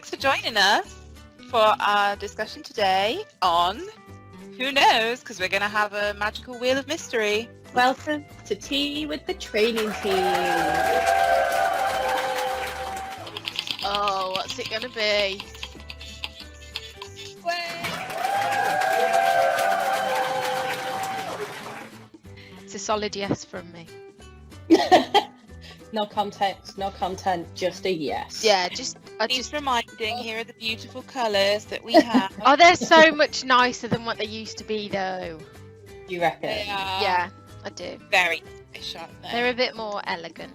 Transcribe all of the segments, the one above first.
thanks for joining us for our discussion today on who knows, because we're going to have a magical wheel of mystery. Welcome to Tea with the Training Team. Oh, what's it gonna be? It's a solid yes from me. No context, no content, just a yes. Yeah, Just reminding, here are the beautiful colours that we have. Oh, they're so much nicer than what they used to be, though. You reckon? They are Yeah, I do. very nice, aren't they? They're a bit more elegant.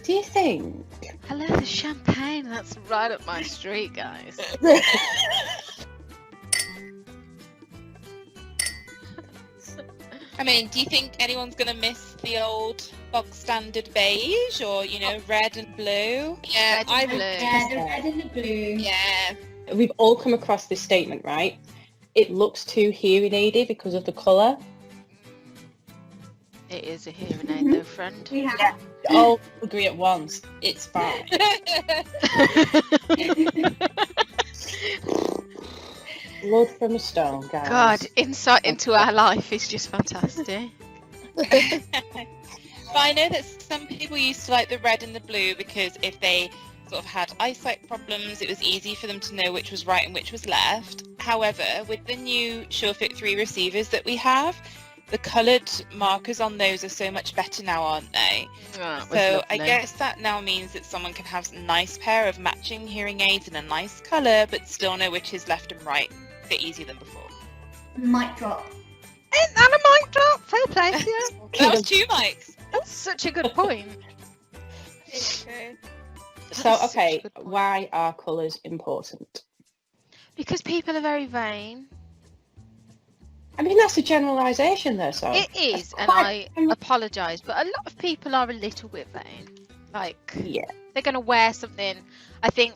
Do you think? Hello, the champagne. That's right up my street, guys. I mean, do you think anyone's going to miss the old bog standard beige or, you know, red and blue? Yeah, Red and I blue. would. Yeah, the red and the blue. Yeah. We've all come across this statement, right? It looks too hearing aidy because of the colour. It is a hearing aid, though, friend. We have. All agree at once. It's fine. Blood from a stone, guys. God, insight into our life is just fantastic. But I know that some people used to like the red and the blue because if they sort of had eyesight problems, it was easy for them to know which was right and which was left. However, with the new SureFit 3 receivers that we have, the coloured markers on those are so much better now, aren't they? Oh, it was So I lovely. guess that now means that someone can have a nice pair of matching hearing aids in a nice colour, but still know which is left and right a bit easier than before. Mic drop. And a mic drop. Fair play to you. That was 2 mics. That's such a good point. So, That's such okay, a good point. why are colours important? Because people are very vain. I mean, that's a generalisation there, so. It is, and quite- I apologise, but a lot of people are a little bit vain. Like, Yeah. they're going to wear something. I think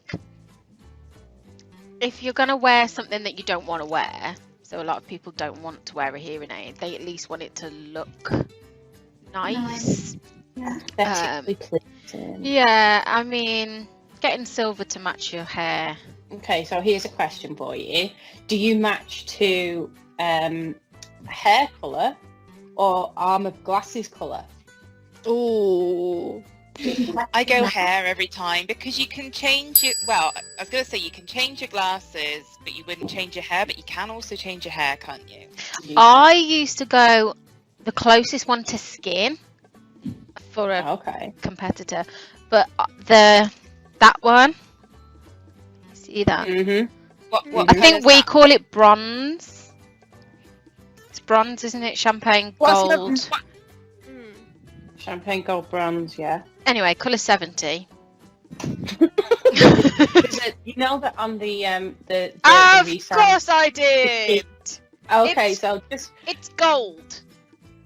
if you're going to wear something that you don't want to wear, so a lot of people don't want to wear a hearing aid, they at least want it to look nice. Yeah. Aesthetically pleasing. Yeah, I mean, getting silver to match your hair. Okay, so here's a question for you. Do you match to hair colour or arm of glasses colour? Ooh. I go hair every time because you can change it. Well, I was going to say you can change your glasses, but you wouldn't change your hair. But you can also change your hair, can't you? I used to go the closest one to skin for a Okay. competitor, but that one, see that? Mm-hmm. What I think colour's we that? call it bronze. It's bronze, isn't it? Champagne gold. Champagne gold bronze, yeah. Anyway, colour 70. You know that on the Of resale- course I did. Okay, It's- so just It's gold.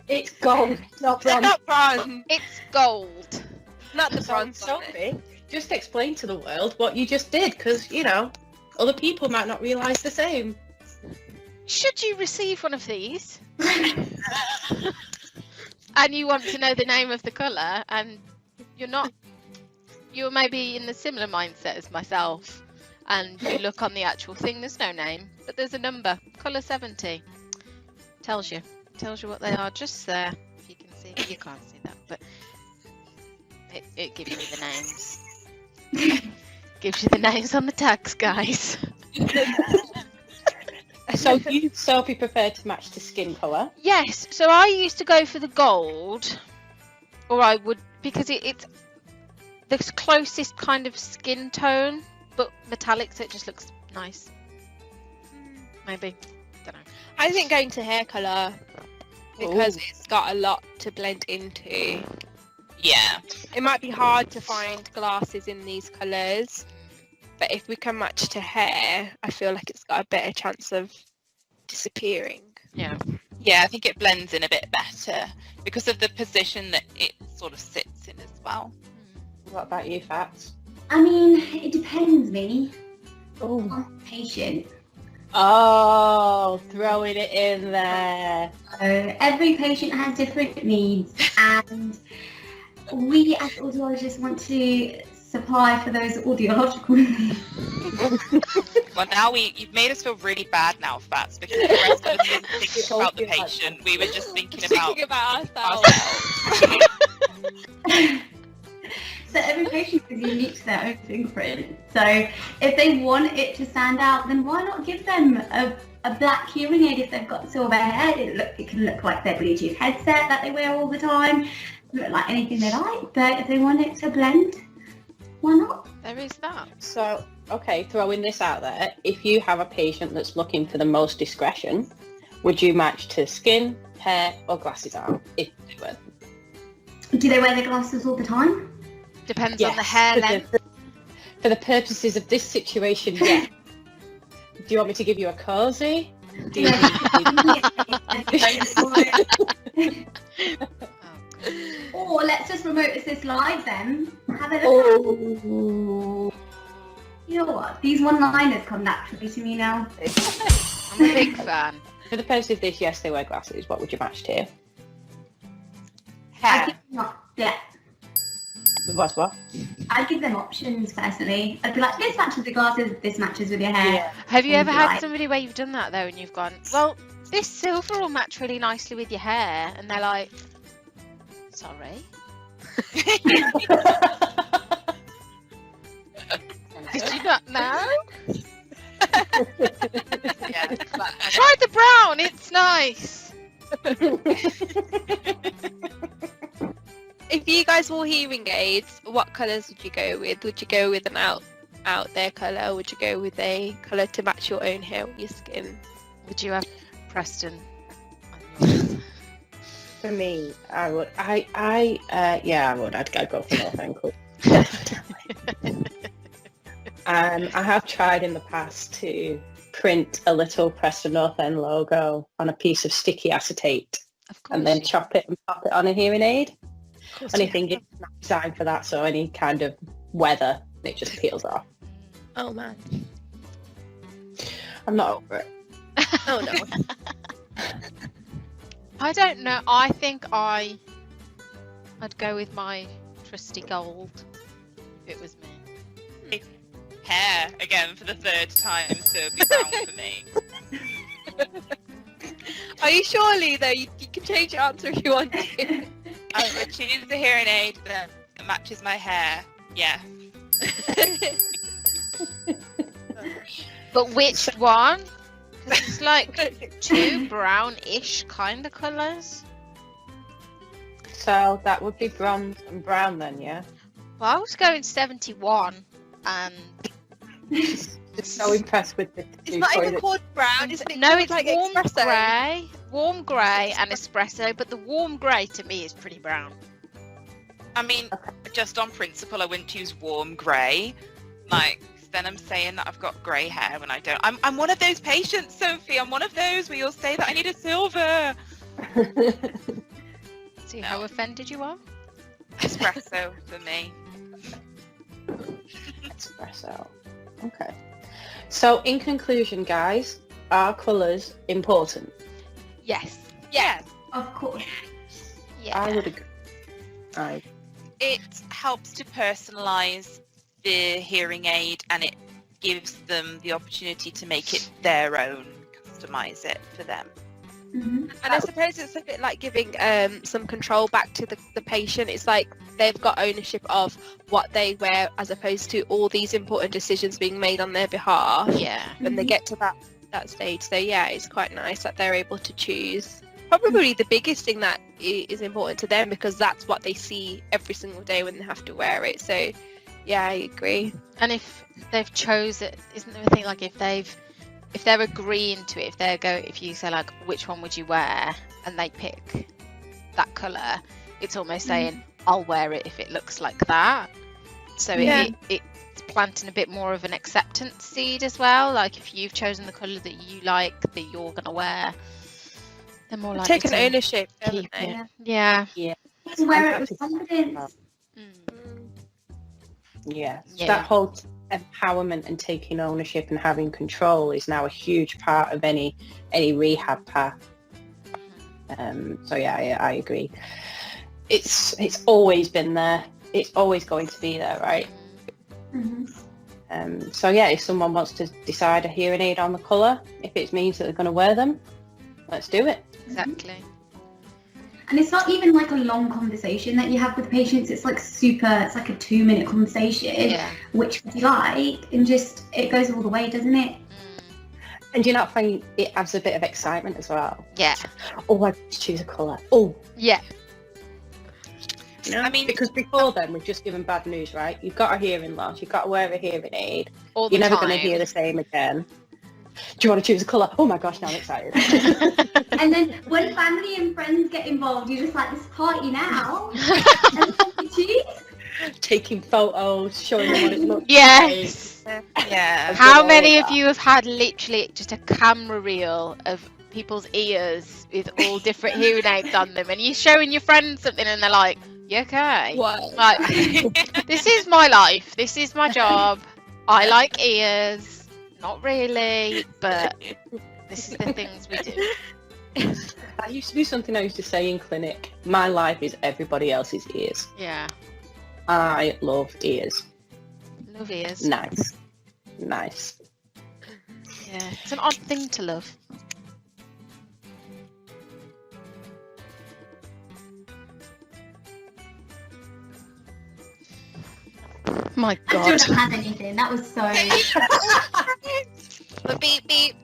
it's gold, not bronze. Not bronze. It's gold. Not the So, bronze. Sophie, just explain to the world what you just did, because you know other people might not realise the same. Should you receive one of these and you want to know the name of the colour and you're maybe in the similar mindset as myself and you look on the actual thing, there's no name, but there's a number, colour 70. Tells you what they are just there. If you can see, you can't see that, but it gives you the names. Gives you the names on the tags, guys. So you, Sophie, prefer to match to skin colour? Yes, so I used to go for the gold, or I would, because it's the closest kind of skin tone, but metallic, so it just looks nice. Maybe. Don't know. I think going to hair colour because Ooh. it's got a lot to blend into. Yeah. It might be hard to find glasses in these colours, but if we can match to hair, I feel like it's got a better chance of disappearing. Yeah. Yeah, I think it blends in a bit better because of the position that it sort of sits in as well. What about you, Fats? I mean, it depends, really, Oh. on the patient. Oh, throwing it in there. Every patient has different needs, and we as audiologists want to supply for those audiological needs. Well, now you've made us feel really bad now, Fats, because the rest of us didn't think about the patient. We were just thinking about ourselves. So every patient is unique to their own fingerprint. So if they want it to stand out, then why not give them a black hearing aid if they've got silver hair? It can look like their Bluetooth headset that they wear all the time. Look like anything they like. But if they want it to blend, why not? There is that. So, okay, throwing this out there, if you have a patient that's looking for the most discretion, would you match to skin, hair, or glasses on? If they were. Do they wear their glasses all the time? Depends Yes, on the hair for length. For the purposes of this situation, yeah. Do you want me to give you a cozy? Do you Or let's just remote assist live then. Have a look. Oh. You know what? These one-liners come naturally to me now. I'm a big fan. For the purpose of this, yes, they wear glasses. What would you match to? I'd give them What? I'd give them options personally. I'd be like, this matches the glasses, this matches with your hair. Have you ever Right. had somebody where you've done that though and you've gone, well, this silver will match really nicely with your hair, and they're like, sorry? Did you not know? Yeah, Try the brown, it's nice. If you guys wore hearing aids, what colours would you go with? Would you go with an out there colour? Would you go with a colour to match your own hair or your skin? Would you have Preston on yours? For me, I would. Yeah, I would. I'd go for North Ankle. I have tried in the past to print a little Preston North End logo on a piece of sticky acetate Of course. and then chop it and pop it on a hearing aid. Of course Only you thing is it's not designed for that, so any kind of weather, it just peels off. Oh man. I'm not over it. Oh no. I don't know. I think I'd go with my trusty gold if it was me. hair again for the third time, so it'd be brown for me. Are you sure, Lee, though? You can change your answer if you want to. I would choose the hearing aid that matches my hair. Yeah. But which one? 'Cause it's like two brownish kind of colours. So that would be bronze and brown then, yeah? Well, I was going 71 and Just so impressed with the It's two not even toilet- called brown, isn't it? no, called, it's like warm grey and espresso, but the warm grey to me is pretty brown. I mean, just on principle, I wouldn't choose warm grey. Like, then I'm saying that I've got grey hair when I don't. I'm one of those patients, Sophie. I'm one of those where you'll say that I need a silver. See how offended you are? Espresso for me. Espresso. Okay. So in conclusion, guys, are colours important? Yes. Yes. Of course. Yeah. I would agree. It helps to personalise the hearing aid, and it gives them the opportunity to make it their own, customise it for them. Mm-hmm. And I suppose it's a bit like giving some control back to the patient. It's like they've got ownership of what they wear as opposed to all these important decisions being made on their behalf Yeah. when they get to that stage. So yeah, it's quite nice that they're able to choose. Probably the biggest thing that is important to them, because that's what they see every single day when they have to wear it. So yeah, I agree. And if they've chosen, isn't there a thing like if they're agreeing to it, if you say like which one would you wear and they pick that colour, it's almost saying I'll wear it if it looks like that. So Yeah. it's planting a bit more of an acceptance seed as well. Like if you've chosen the colour that you like, that you're gonna wear, they're more likely Taking to ownership, haven't keep they? it. Yeah. You can wear it with confidence. Mm. Yeah. Yeah. That whole empowerment and taking ownership and having control is now a huge part of any rehab path. So yeah, I agree. It's always been there. It's always going to be there, right? Mhm. So yeah, if someone wants to decide a hearing aid on the colour, if it means that they're going to wear them, let's do it. Exactly. And it's not even like a long conversation that you have with patients. It's like it's like a 2-minute conversation, Yeah. which would you like, and just it goes all the way, doesn't it? And do you not find it adds a bit of excitement as well? Yeah. Oh, I just choose a colour. Oh, Yeah. you know? I mean- because before then we've just given bad news, right? You've got a hearing loss. You've got to wear a hearing aid. All the You're never time. going to hear the same again. Do you want to choose a colour? Oh my gosh, now I'm excited. And then when family and friends get involved, you're just like, this party now. And you choose. Taking photos, showing them what it looks Yes. Yeah. I've How done all many of of that. you have had literally just a camera reel of people's ears with all different hearing aids on them, and you're showing your friends something, and they're like, "You okay?" What? Like, this is my life. This is my job. I like ears. Not really, but this is the things we do. That used to be something I used to say in clinic. My life is everybody else's ears. Yeah. I love ears. Love ears. Nice. Nice. Yeah. It's an odd thing to love. My I God. still don't have anything. That was so. The beep beep.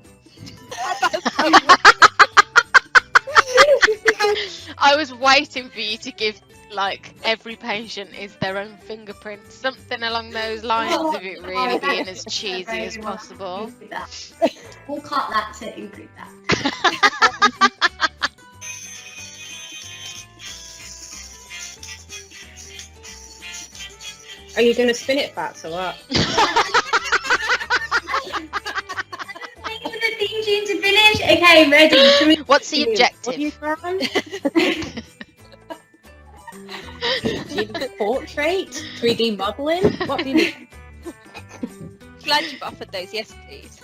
I was waiting for you to give like every patient is their own fingerprint, something along those lines of it really being as cheesy as possible. We'll cut that to include that. Are you going to spin it, Fats, or what? Wait for the theme tune to finish. Okay, ready. 3, What's the What objective? are you from? Do you need portrait? 3D modelling? What do you need? Glad you've offered those. Yes, please.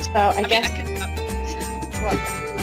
So I I mean, guess I could- what?